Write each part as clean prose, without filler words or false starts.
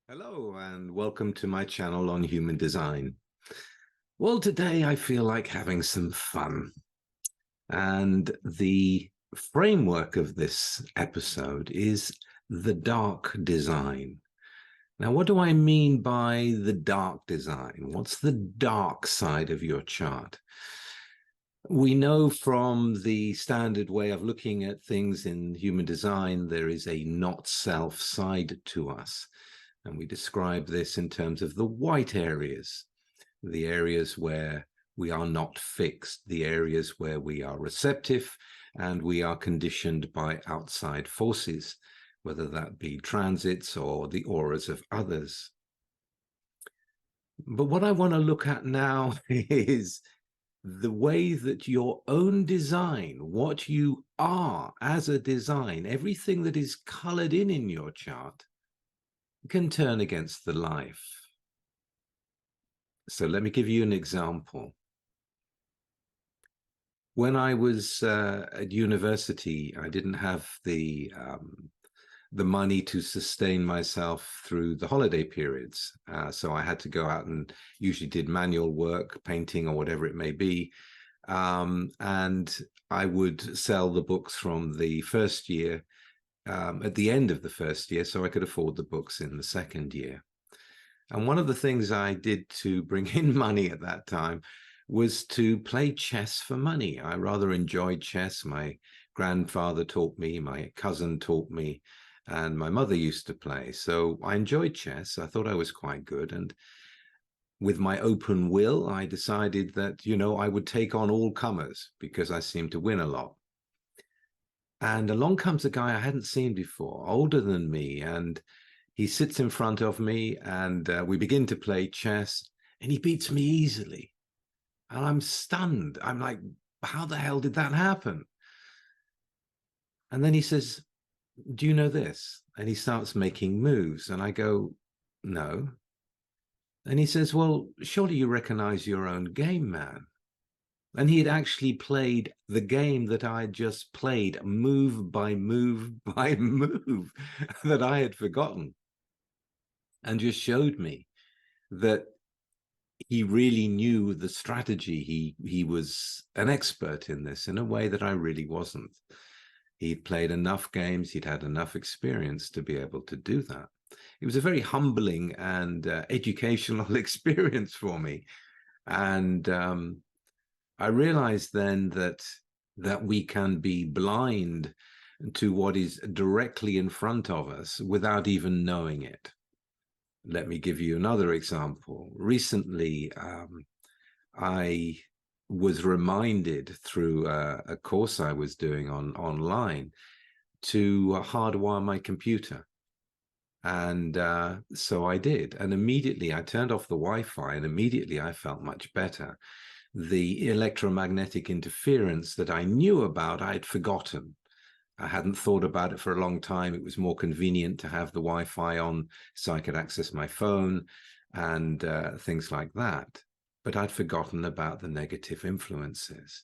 Hello and welcome to my channel on human design. Well, today I feel like having some fun. And the framework of this episode is the dark design. Now, what do I mean by the dark design? What's the dark side of your chart? We know from the standard way of looking at things in human design, there is a not-self side to us. And we describe this in terms of the white areas, the areas where we are not fixed, the areas where we are receptive and we are conditioned by outside forces, whether that be transits or the auras of others. But what I want to look at now is the way that your own design, what you are as a design, everything that is colored in your chart, can turn against the life. So let me give you an example. When I was at university, I didn't have the money to sustain myself through the holiday periods. So I had to go out and usually did manual work, painting or whatever it may be. And I would sell the books from the first year at the end of the first year, so I could afford the books in the second year. And one of the things I did to bring in money at that time was to play chess for money. I rather enjoyed chess. My grandfather taught me, my cousin taught me, and my mother used to play. So I enjoyed chess. I thought I was quite good. And with my open will, I decided that, I would take on all comers because I seemed to win a lot. And along comes a guy I hadn't seen before, older than me, and he sits in front of me, and we begin to play chess, and he beats me easily. And I'm stunned. I'm like, how the hell did that happen? And then he says, do you know this? And he starts making moves, and I go, no. And he says, well, surely you recognize your own game, man. And he had actually played the game that I had just played, move by move by move, that I had forgotten, and just showed me that he really knew the strategy. He was an expert in this in a way that I really wasn't. He'd played enough games, he'd had enough experience to be able to do that. It was a very humbling and educational experience for me. And I realized then that we can be blind to what is directly in front of us without even knowing it. Let me give you another example. Recently, I was reminded through a course I was doing online to hardwire my computer. And so I did. And immediately I turned off the Wi-Fi, and immediately I felt much better. The electromagnetic interference that I knew about, I'd forgotten. I hadn't thought about it for a long time. It was more convenient to have the Wi-Fi on so I could access my phone and things like that. But I'd forgotten about the negative influences.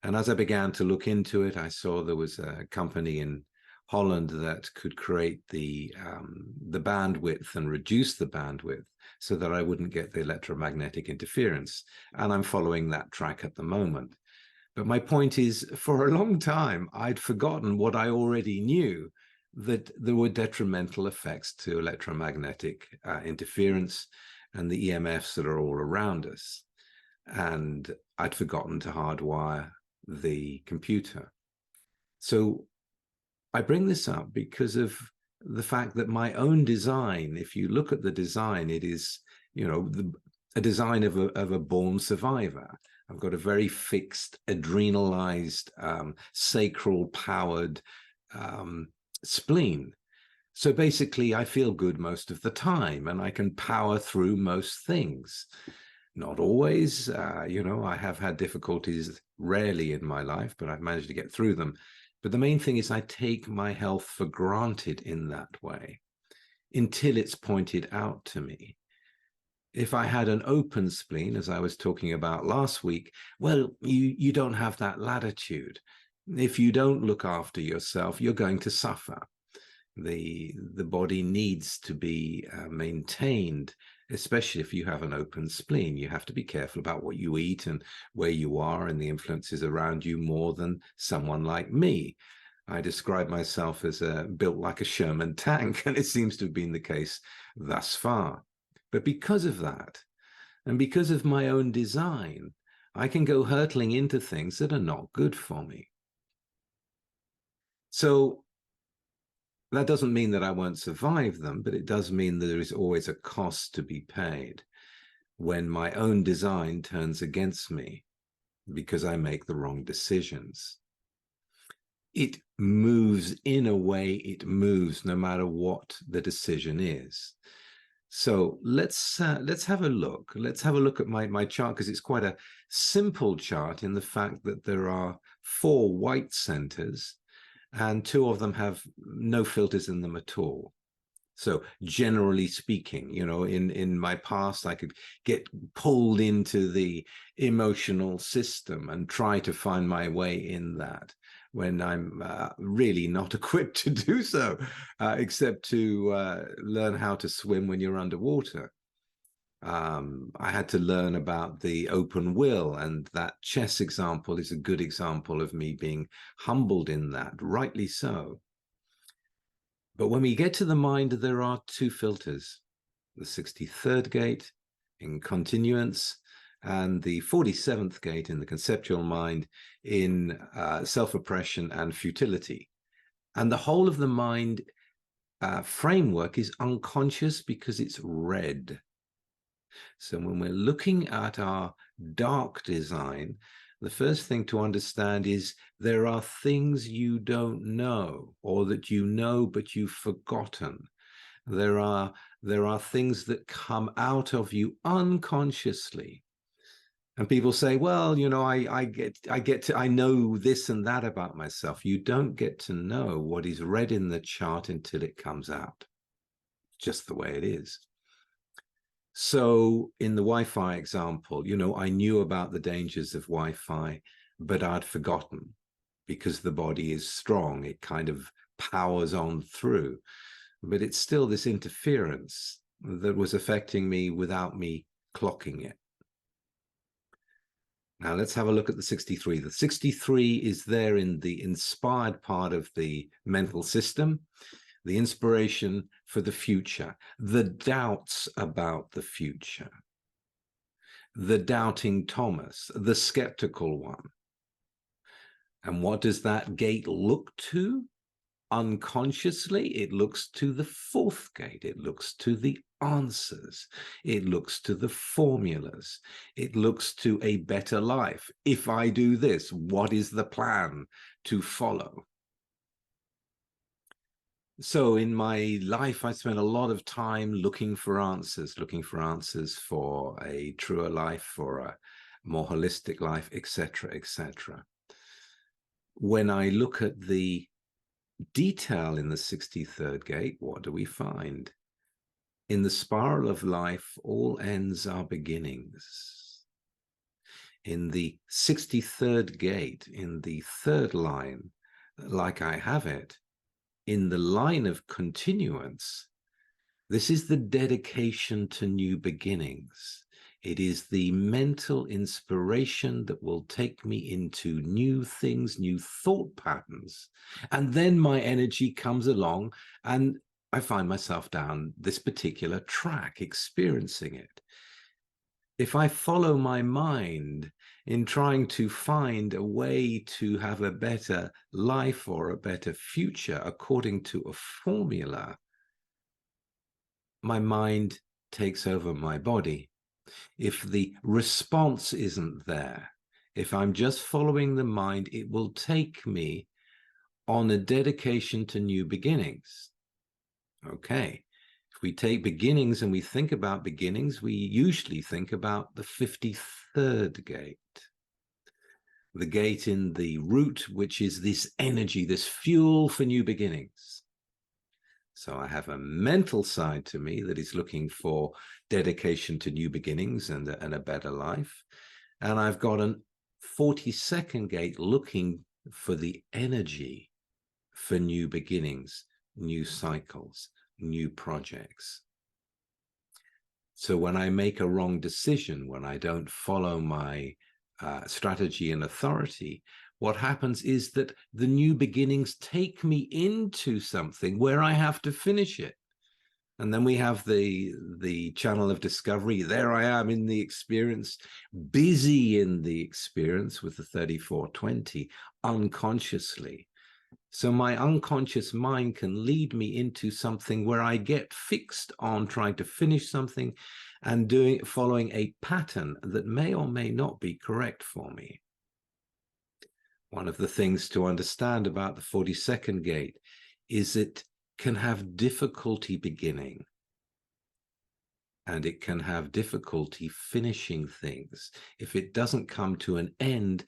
And as I began to look into it, I saw there was a company in Holland that could create the bandwidth and reduce the bandwidth so that I wouldn't get the electromagnetic interference. And I'm following that track at the moment. But my point is, for a long time, I'd forgotten what I already knew, that there were detrimental effects to electromagnetic interference and the EMFs that are all around us. And I'd forgotten to hardwire the computer. So I bring this up because of the fact that my own design, if you look at the design, it is, a design of a born survivor. I've got a very fixed, adrenalized, sacral-powered spleen. So basically, I feel good most of the time, and I can power through most things. Not always, I have had difficulties rarely in my life, but I've managed to get through them. But the main thing is I take my health for granted in that way until it's pointed out to me. If I had an open spleen, as I was talking about last week, well, you don't have that latitude. If you don't look after yourself, you're going to suffer. The body needs to be maintained, especially if you have an open spleen. You have to be careful about what you eat and where you are and the influences around you more than someone like me. I describe myself as built like a Sherman tank, and it seems to have been the case thus far. But because of that, and because of my own design, I can go hurtling into things that are not good for me. So that doesn't mean that I won't survive them, but it does mean that there is always a cost to be paid when my own design turns against me because I make the wrong decisions. It moves in a way, it moves no matter what the decision is. So let's have a look. Let's have a look at my chart, because it's quite a simple chart in the fact that there are 4 white centers and 2 of them have no filters in them at all. So generally speaking, you know, in my past, I could get pulled into the emotional system and try to find my way in that when I'm really not equipped to do so, except to learn how to swim when you're underwater. I had to learn about the open will, and that chess example is a good example of me being humbled in that, rightly so. But when we get to the mind, there are 2 filters, the 63rd gate in continuance and the 47th gate in the conceptual mind in self-oppression and futility. And the whole of the mind framework is unconscious because it's red. So when we're looking at our dark design, the first thing to understand is there are things you don't know, or that you know but you've forgotten. There are things that come out of you unconsciously. And people say, well, you know, I know this and that about myself. You don't get to know what is read in the chart until it comes out. Just the way it is. So in the Wi-Fi example, you know, I knew about the dangers of Wi-Fi, but I'd forgotten because the body is strong. It kind of powers on through, but it's still this interference that was affecting me without me clocking it. Now let's have a look at the 63. The 63 is there in the inspired part of the mental system, the inspiration for the future, the doubts about the future, the doubting Thomas, the skeptical one. And what does that gate look to? Unconsciously, it looks to the 4th gate. It looks to the answers. It looks to the formulas. It looks to a better life. If I do this, what is the plan to follow? So in my life, I spent a lot of time looking for answers for a truer life, for a more holistic life, etc., etc. When I look at the detail in the 63rd gate, what do we find? In the spiral of life, all ends are beginnings. In the 63rd gate, in the 3rd line, like I have it, in the line of continuance, this is the dedication to new beginnings. It is the mental inspiration that will take me into new things, new thought patterns. And then my energy comes along and I find myself down this particular track, experiencing it. If I follow my mind in trying to find a way to have a better life or a better future according to a formula, my mind takes over my body. If the response isn't there, if I'm just following the mind, it will take me on a dedication to new beginnings. Okay. If we take beginnings and we think about beginnings, we usually think about the 53rd gate. The gate in the root, which is this energy, this fuel for new beginnings. So I have a mental side to me that is looking for dedication to new beginnings and a better life. And I've got a 42nd gate looking for the energy for new beginnings, new cycles, new projects. So when I make a wrong decision, when I don't follow my strategy and authority, what happens is that the new beginnings take me into something where I have to finish it. And then we have the channel of discovery. There I am in the experience, busy in the experience with the 3420, unconsciously. So my unconscious mind can lead me into something where I get fixed on trying to finish something and following a pattern that may or may not be correct for me. One of the things to understand about the 42nd gate is it can have difficulty beginning, and it can have difficulty finishing things. If it doesn't come to an end,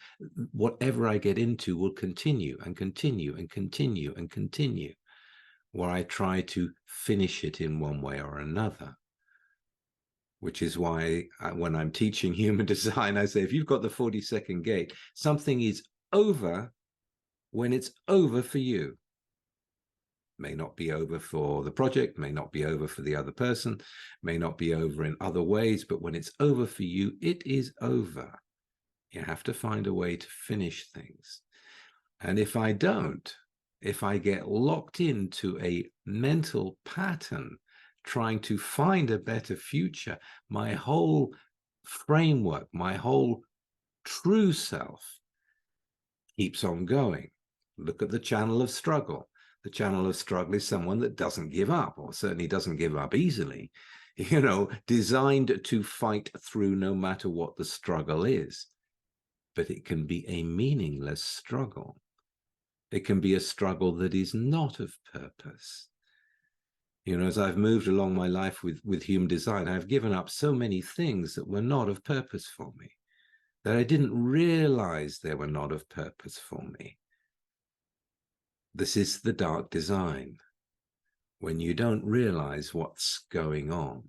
whatever I get into will continue and continue and continue and continue, where I try to finish it in one way or another. Which is why when I'm teaching human design, I say, if you've got the 42nd gate, something is over when it's over for you. May not be over for the project, may not be over for the other person, may not be over in other ways, but when it's over for you, it is over. You have to find a way to finish things. And if I don't, if I get locked into a mental pattern trying to find a better future, my whole framework, my whole true self keeps on going. Look at the channel of struggle. The channel of struggle is someone that doesn't give up, or certainly doesn't give up easily, designed to fight through no matter what the struggle is. But it can be a meaningless struggle. It can be a struggle that is not of purpose. As I've moved along my life with human design, I've given up so many things that were not of purpose for me, that I didn't realize they were not of purpose for me. This is the dark design. When you don't realize what's going on,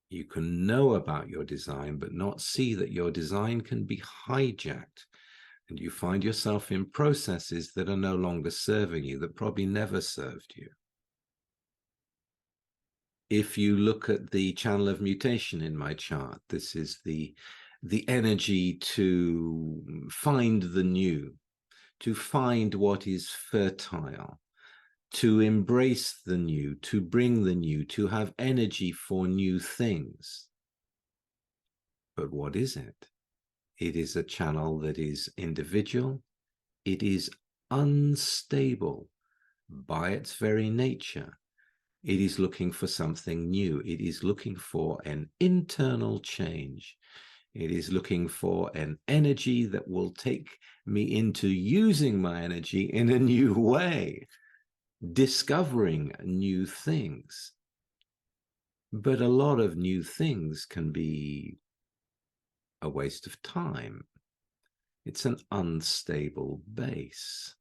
you can know about your design, but not see that your design can be hijacked. And you find yourself in processes that are no longer serving you, that probably never served you. If you look at the channel of mutation in my chart, this is the energy to find the new, to find what is fertile, to embrace the new, to bring the new, to have energy for new things. But what is it? It is a channel that is individual. It is unstable by its very nature. It is looking for something new. It is looking for an internal change. It is looking for an energy that will take me into using my energy in a new way, discovering new things. But a lot of new things can be a waste of time. It's an unstable base.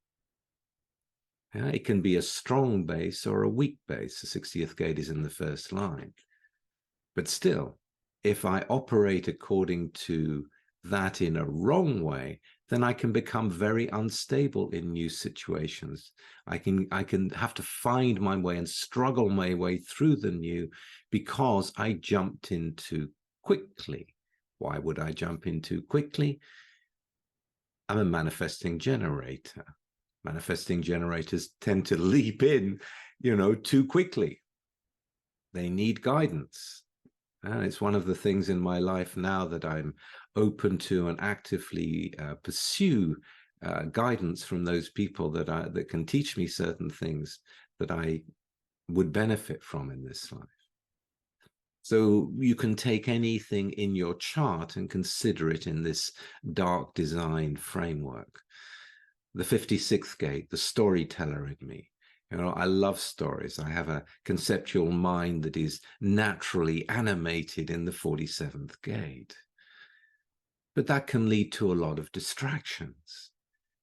It can be a strong base or a weak base. The 60th gate is in the first line. But still, if I operate according to that in a wrong way, then I can become very unstable in new situations. I can have to find my way and struggle my way through the new because I jumped in too quickly. Why would I jump in too quickly? I'm a manifesting generator. Manifesting generators tend to leap in, too quickly. They need guidance. And it's one of the things in my life now that I'm open to and actively pursue guidance from those people that can teach me certain things that I would benefit from in this life. So you can take anything in your chart and consider it in this dark design framework. The 56th gate, the storyteller in me. I love stories. I have a conceptual mind that is naturally animated in the 47th gate. But that can lead to a lot of distractions.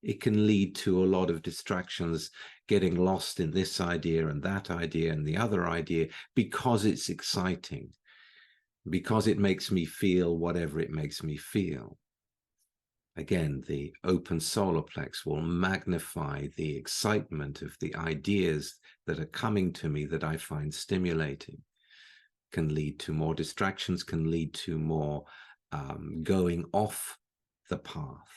It can lead to a lot of distractions, getting lost in this idea and that idea and the other idea because it's exciting, because it makes me feel whatever it makes me feel. Again, the open solar plex will magnify the excitement of the ideas that are coming to me that I find stimulating. Can lead to more distractions, can lead to more going off the path,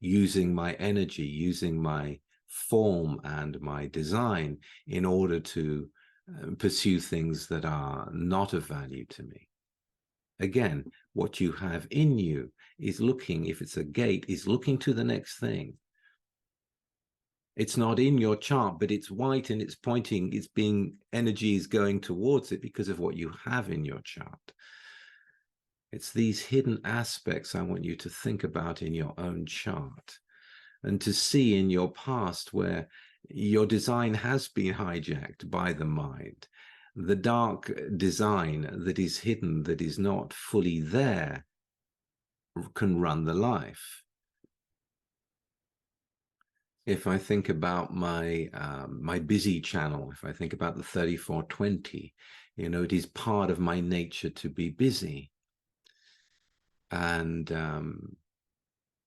using my energy, using my form and my design in order to pursue things that are not of value to me. Again, what you have in you is looking, if it's a gate, is looking to the next thing. It's not in your chart, but it's white and it's pointing, it's being, energy is going towards it because of what you have in your chart. It's these hidden aspects I want you to think about in your own chart and to see in your past where your design has been hijacked by the mind. The dark design that is hidden, that is not fully there, can run the life. If I think about my my busy channel, if I think about the 3420, you know, it is part of my nature to be busy. And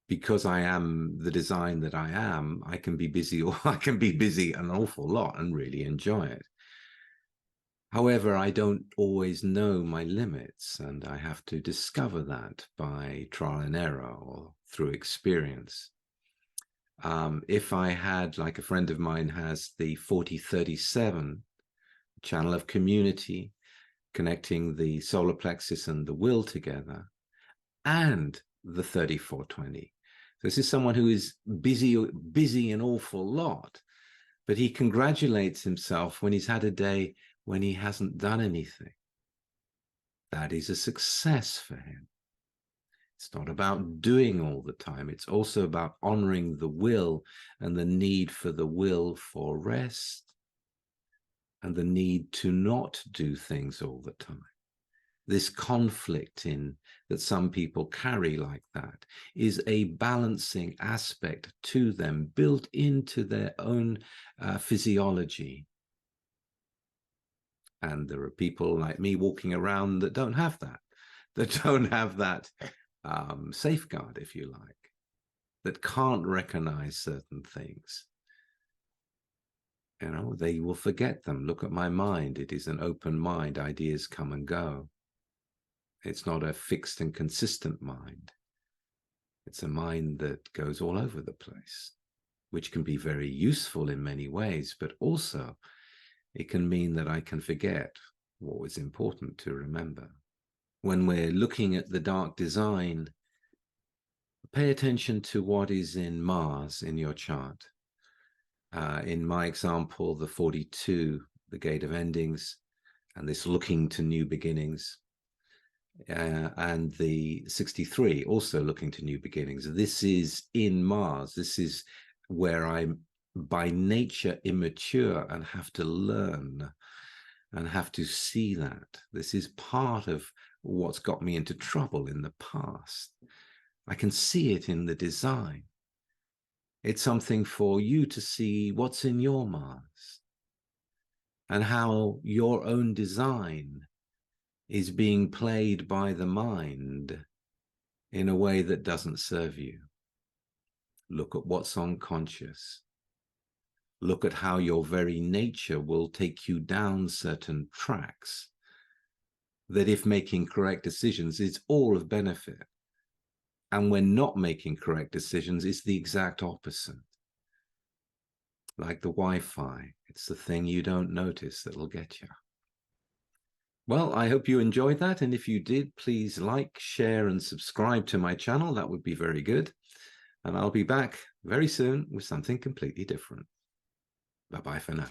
because I am the design that I am, I can be busy, or I can be busy an awful lot and really enjoy it. However, I don't always know my limits, and I have to discover that by trial and error or through experience. If I had, like a friend of mine has, the 4037 channel of community, connecting the solar plexus and the will together, and the 3420. This is someone who is busy an awful lot, but he congratulates himself when he's had a day when he hasn't done anything. That is a success for him. It's not about doing all the time. It's also about honoring the will and the need for the will for rest and the need to not do things all the time. This conflict in that some people carry like that is a balancing aspect to them, built into their own physiology. And there are people like me walking around that don't have that, safeguard, if you like, that can't recognize certain things. You know, they will forget them. Look at my mind. It is an open mind. Ideas come and go. It's not a fixed and consistent mind. It's a mind that goes all over the place, which can be very useful in many ways, but also it can mean that I can forget what was important to remember. When we're looking at the dark design, pay attention to what is in Mars in your chart. In my example, the 42, the gate of endings, and this looking to new beginnings. And the 63, also looking to new beginnings. This is in Mars. This is where I'm by nature immature and have to learn and have to see that. This is part of what's got me into trouble in the past. I can see it in the design. It's something for you to see what's in your Mars and how your own design is being played by the mind in a way that doesn't serve you. Look at what's unconscious. Look at how your very nature will take you down certain tracks that, if making correct decisions, is all of benefit. And when not making correct decisions, it's the exact opposite. Like the Wi-Fi, it's the thing you don't notice that'll get you. Well, I hope you enjoyed that. And if you did, please like, share, and subscribe to my channel. That would be very good. And I'll be back very soon with something completely different. Bye-bye for now.